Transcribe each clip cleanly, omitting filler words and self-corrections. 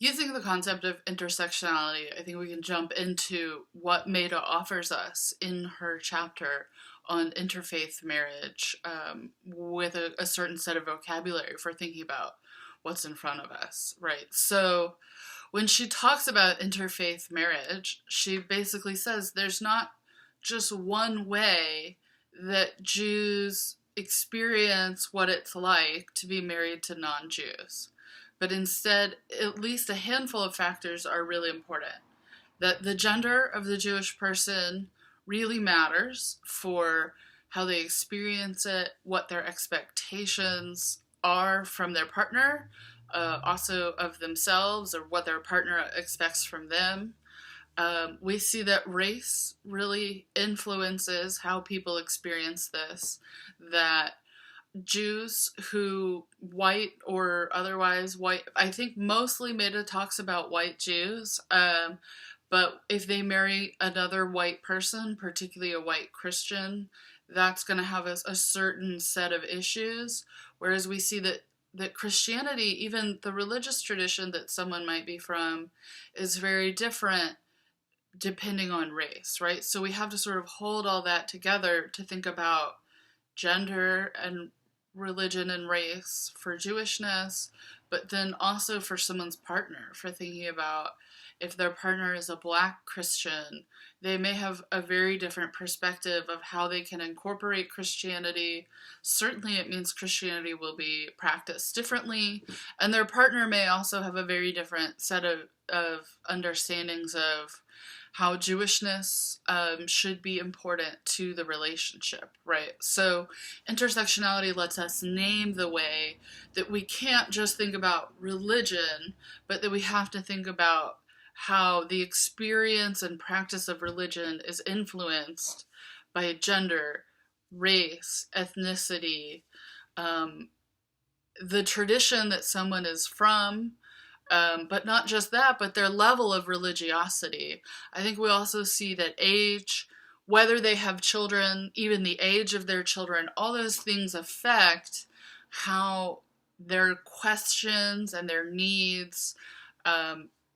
Using the concept of intersectionality, I think we can jump into what Mehta offers us in her chapter on interfaith marriage, with a certain set of vocabulary for thinking about what's in front of us, right? So when she talks about interfaith marriage, she basically says there's not just one way that Jews experience what it's like to be married to non Jews, but instead, at least a handful of factors are really important. That the gender of the Jewish person really matters for how they experience it, what their expectations are from their partner, also of themselves, or what their partner expects from them. We see that race really influences how people experience this, that Jews who, white or otherwise white, I think mostly Mehta talks about white Jews, but if they marry another white person, particularly a white Christian, that's going to have a certain set of issues. Whereas we see that Christianity, even the religious tradition that someone might be from, is very different depending on race, right? So we have to sort of hold all that together to think about gender and religion and race for Jewishness, but then also for someone's partner, for thinking about if their partner is a Black Christian, they may have a very different perspective of how they can incorporate Christianity. Certainly it means Christianity will be practiced differently, and their partner may also have a very different set of understandings of how Jewishness should be important to the relationship, right? So intersectionality lets us name the way that we can't just think about religion, but that we have to think about how the experience and practice of religion is influenced by gender, race, ethnicity, the tradition that someone is from, but not just that, but their level of religiosity. I think we also see that age, whether they have children, even the age of their children, all those things affect how their questions and their needs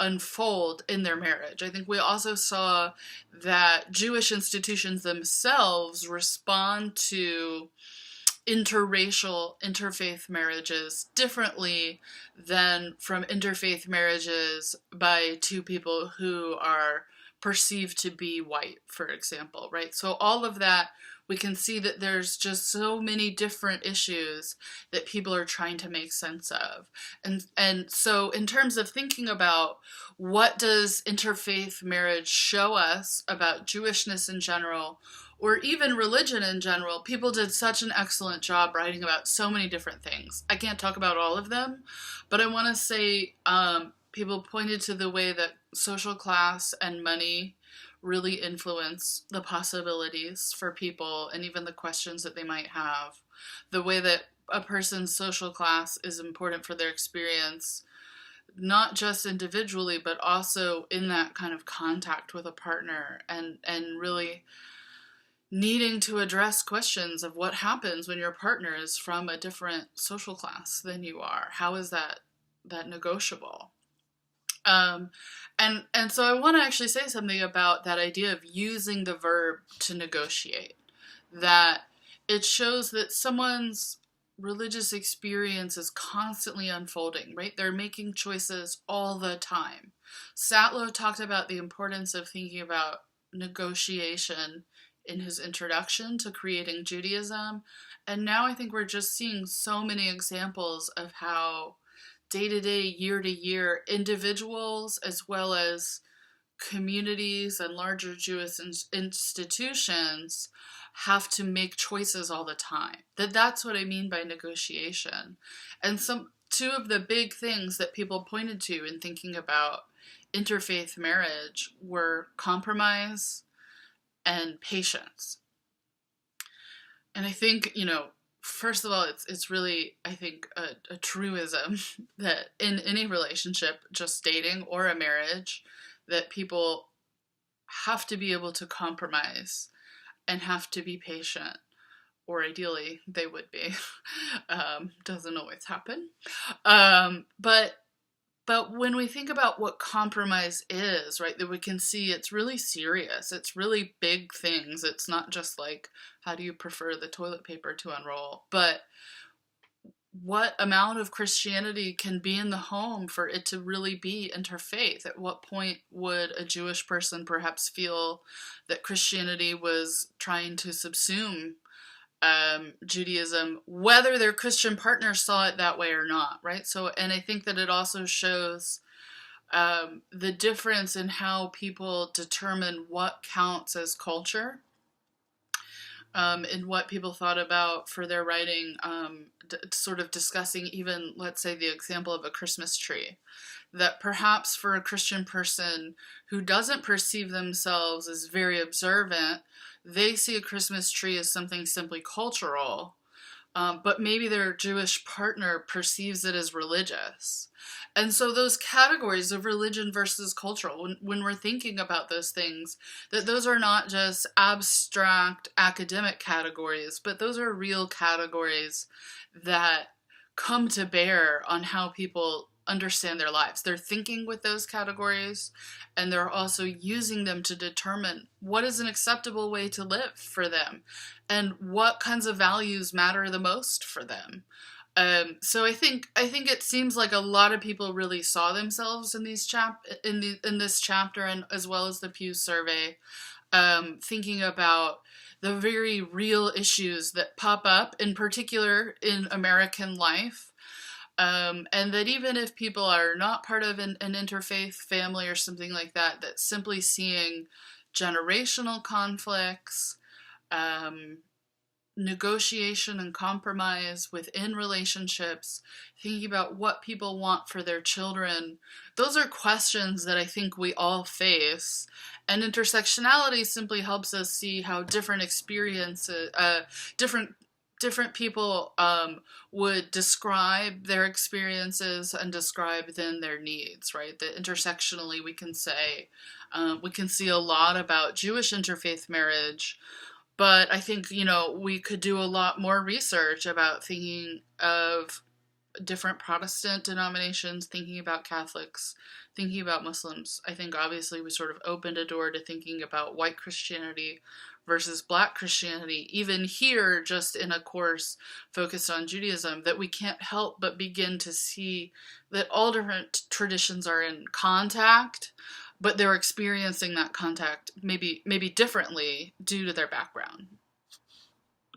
unfold in their marriage. I think we also saw that Jewish institutions themselves respond to interracial, interfaith marriages differently than from interfaith marriages by two people who are perceived to be white, for example, right? So all of that, we can see that there's just so many different issues that people are trying to make sense of. And so in terms of thinking about what does interfaith marriage show us about Jewishness in general, or even religion in general, people did such an excellent job writing about so many different things. I can't talk about all of them, but I want to say people pointed to the way that social class and money really influence the possibilities for people and even the questions that they might have. The way that a person's social class is important for their experience, not just individually, but also in that kind of contact with a partner, and really needing to address questions of what happens when your partner is from a different social class than you are. How is that negotiable? And so I want to actually say something about that idea of using the verb to negotiate. That it shows that someone's religious experience is constantly unfolding, right? They're making choices all the time. Sattler talked about the importance of thinking about negotiation in his introduction to creating Judaism. And now I think we're just seeing so many examples of how day-to-day, year-to-year, individuals as well as communities and larger Jewish institutions have to make choices all the time. That's what I mean by negotiation. And two of the big things that people pointed to in thinking about interfaith marriage were compromise and patience. And I think, first of all, it's really, I think, a truism that in any relationship, just dating or a marriage, that people have to be able to compromise and have to be patient, or ideally they would be. Doesn't always happen. But But when we think about what compromise is, right, that we can see it's really serious. It's really big things. It's not just like, how do you prefer the toilet paper to unroll? But what amount of Christianity can be in the home for it to really be interfaith? At what point would a Jewish person perhaps feel that Christianity was trying to subsume Judaism, whether their Christian partner saw it that way or not, right? So, and I think that it also shows the difference in how people determine what counts as culture, and what people thought about for their writing, sort of discussing even, let's say, the example of a Christmas tree. That perhaps for a Christian person who doesn't perceive themselves as very observant, they see a Christmas tree as something simply cultural, but maybe their Jewish partner perceives it as religious. And so those categories of religion versus cultural, when we're thinking about those things, that those are not just abstract academic categories, but those are real categories that come to bear on how people understand their lives. They're thinking with those categories, and they're also using them to determine what is an acceptable way to live for them and what kinds of values matter the most for them. So I think it seems like a lot of people really saw themselves in these in this chapter, and as well as the Pew survey, thinking about the very real issues that pop up, in particular in American life. And that even if people are not part of an interfaith family or something like that, that simply seeing generational conflicts, negotiation and compromise within relationships, thinking about what people want for their children, those are questions that I think we all face. And intersectionality simply helps us see how different experiences, different people would describe their experiences and describe then their needs, right? That intersectionally we can say, we can see a lot about Jewish interfaith marriage, but I think, we could do a lot more research about thinking of different Protestant denominations, thinking about Catholics, thinking about Muslims. I think obviously we sort of opened a door to thinking about white Christianity versus black Christianity, even here, just in a course focused on Judaism, that we can't help but begin to see that all different traditions are in contact, but they're experiencing that contact maybe differently due to their background.